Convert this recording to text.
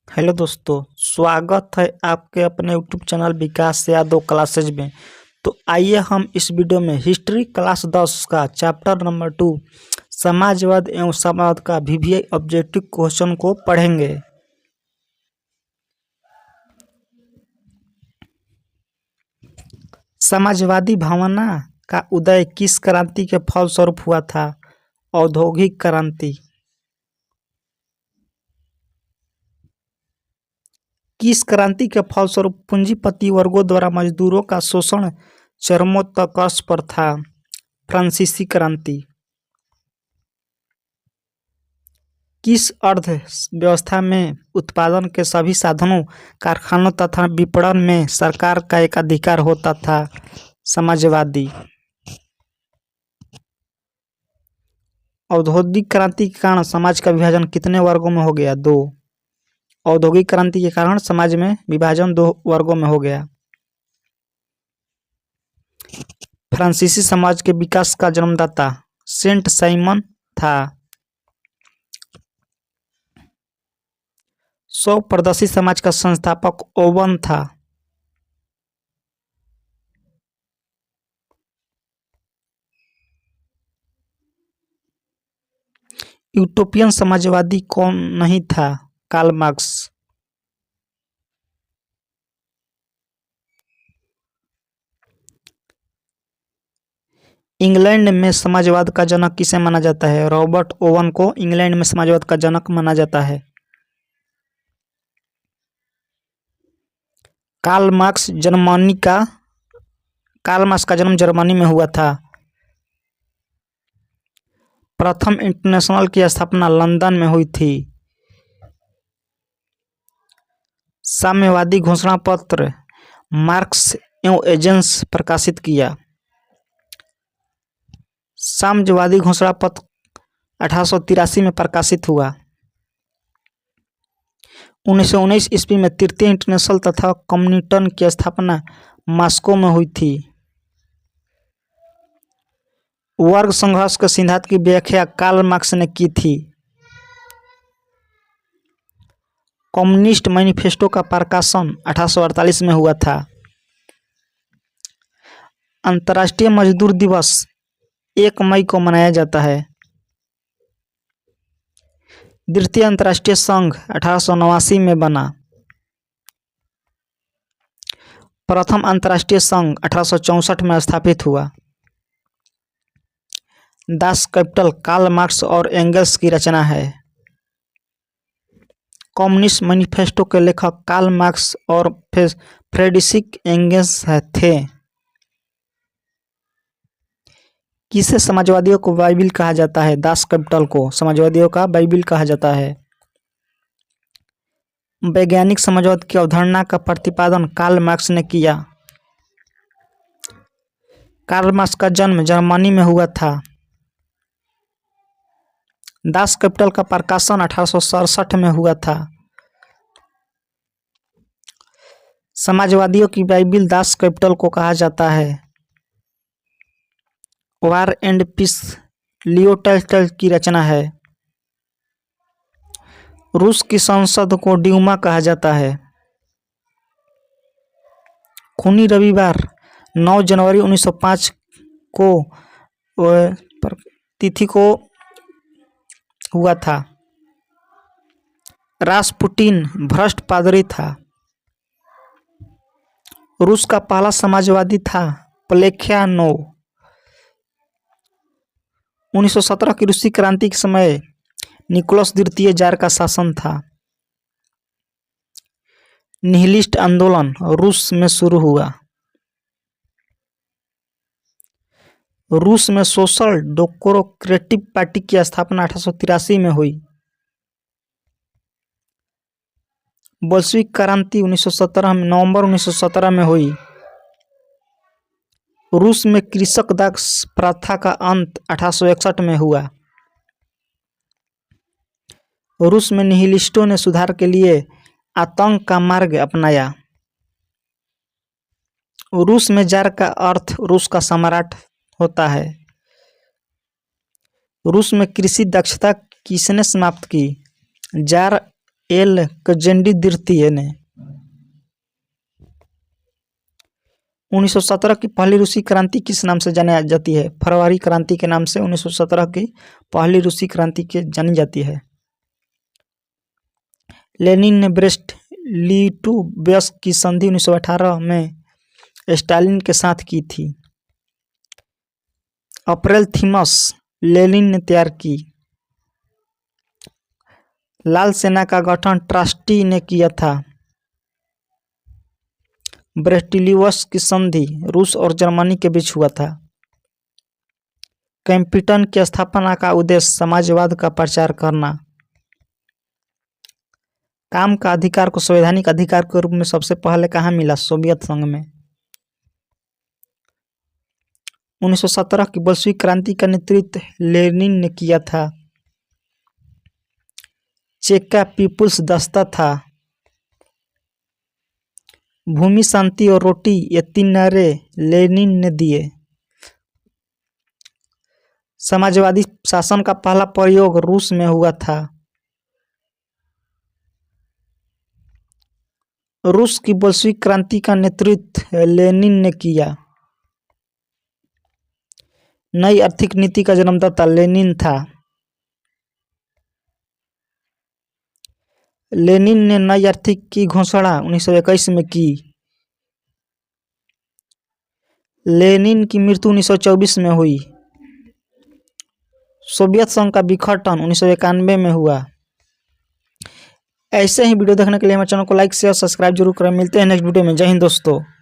Hello दोस्तों, स्वागत है आपके अपने यूट्यूब चैनल विकास यादव क्लासेज में। तो आइए हम इस वीडियो में हिस्ट्री क्लास 10 का चैप्टर नंबर 2 समाजवाद एवं समाजवाद का वीवीआई ऑब्जेक्टिव क्वेश्चन को पढ़ेंगे। समाजवादी भावना का उदय किस क्रांति के फलस्वरूप हुआ था? औद्योगिक क्रांति। किस क्रांति के फलस्वरूप पूंजीपति वर्गों द्वारा मजदूरों का शोषण चरमोत्कर्ष पर था? फ्रांसीसी क्रांति। किस अर्थव्यवस्था में उत्पादन के सभी साधनों, कारखानों तथा विपणन में सरकार का एकाधिकार होता था? समाजवादी। औद्योगिक क्रांति के कारण समाज का विभाजन कितने वर्गों में हो गया? 2। औद्योगिक क्रांति के कारण समाज में विभाजन 2 वर्गों में हो गया। फ्रांसीसी समाज के विकास का जन्मदाता सेंट साइमन था। स्वप्रदर्शी समाज का संस्थापक ओवन था। यूटोपियन समाजवादी कौन नहीं था? Karl Marx. इंग्लैंड में समाजवाद का जनक किसे माना जाता है? रॉबर्ट ओवन को इंग्लैंड में समाजवाद का जनक माना जाता है। कार्ल मार्क्स का जन्म जर्मनी में हुआ था। प्रथम इंटरनेशनल की स्थापना लंदन में हुई थी। साम्यवादी घोषणा पत्र मार्क्स एवं एंगल्स प्रकाशित किया। साम्यवादी घोषणा पत्र 1883 में प्रकाशित हुआ। 1919 ईस्वी में तृतीय इंटरनेशनल तथा कम्युनिटन की स्थापना मॉस्को में हुई थी। वर्ग संघर्ष के सिद्धांत की व्याख्या कार्ल मार्क्स ने की थी। कम्युनिस्ट मैनिफेस्टो का प्रकाशन 1848 में हुआ था। अंतर्राष्ट्रीय मजदूर दिवस 1 मई को मनाया जाता है। द्वितीय अंतर्राष्ट्रीय संघ 1889 में बना। प्रथम अंतर्राष्ट्रीय संघ 1864 में स्थापित हुआ। दास कैपिटल कार्ल मार्क्स और एंगल्स की रचना है। कम्युनिस्ट मैनिफेस्टो के लेखक कार्ल मार्क्स और फ्रेडरिक एंगल्स थे। किसे समाजवादियों को बाइबिल कहा जाता है? दास कैपिटल को समाजवादियों का बाइबिल कहा जाता है। वैज्ञानिक समाजवाद की अवधारणा का प्रतिपादन कार्ल मार्क्स ने किया। कार्ल मार्क्स का जन्म जर्मनी में हुआ था। दास कैपिटल का प्रकाशन 1867 में हुआ था। समाजवादियों की बाइबिल दास कैपिटल को कहा जाता है। War and piece Leo Tolstoy की रचना है। रूस की संसद को ड्यूमा कहा जाता है। खूनी रविवार 9 जनवरी 1905 को तिथि को हुआ था। रास्पुटिन भ्रष्ट पादरी था। रूस का पहला समाजवादी था प्लेख्यानोव। 1917 की रूसी क्रांति के समय निकोलस द्वितीय जार का शासन था। निहिलिस्ट आंदोलन रूस में शुरू हुआ। रूस में सोशल डेमोक्रेटिक पार्टी की स्थापना 1883 में हुई। बोल्शेविक क्रांति 1917 में नवंबर 1917 में हुई। रूस में कृषक दास प्रथा का अंत 1861 में हुआ। रूस में निहिलिस्टों ने सुधार के लिए आतंक का मार्ग अपनाया। रूस में जार का अर्थ रूस का सम्राट होता है। रूस में कृषि दक्षता किसने समाप्त की? जार एल कजेंडी द्वितीय ने 1917 की पहली रूसी क्रांति किस नाम से जानी जाती है? फरवरी क्रांति के नाम से 1917 की पहली रूसी क्रांति के जानी जाती है। लेनिन ने ब्रेस्ट लिटोव्स्क की संधि 1918 में स्टालिन के साथ की थी। अप्रैल थीम्स लेनिन ने तैयार की। लाल सेना का गठन ट्रस्टी ने किया था। ब्रेस्ट-लिटोव्स्क की संधि रूस और जर्मनी के बीच हुआ था। कैपिटन की स्थापना का उद्देश्य समाजवाद का प्रचार करना। काम का अधिकार को संवैधानिक अधिकार के रूप में सबसे पहले कहाँ मिला? सोवियत संघ में। 1917 की बोल्शेविक क्रांति का नेतृत्व लेनिन ने किया था। चेका पीपुल्स दस्ता था। भूमि, शांति और रोटी ये 3 नारे लेनिन ने दिए। समाजवादी शासन का पहला प्रयोग रूस में हुआ था। रूस की बोल्शेविक क्रांति का नेतृत्व लेनिन ने किया। नई आर्थिक नीति का जन्मदाता लेनिन था। लेनिन ने नई आर्थिक की घोषणा 1921 में की। लेनिन की मृत्यु 1924 में हुई। सोवियत संघ का विघटन 1991 में हुआ। ऐसे ही वीडियो देखने के लिए हमारे चैनल को लाइक शेयर सब्सक्राइब जरूर करें। मिलते हैं नेक्स्ट वीडियो में। जय हिंद दोस्तों।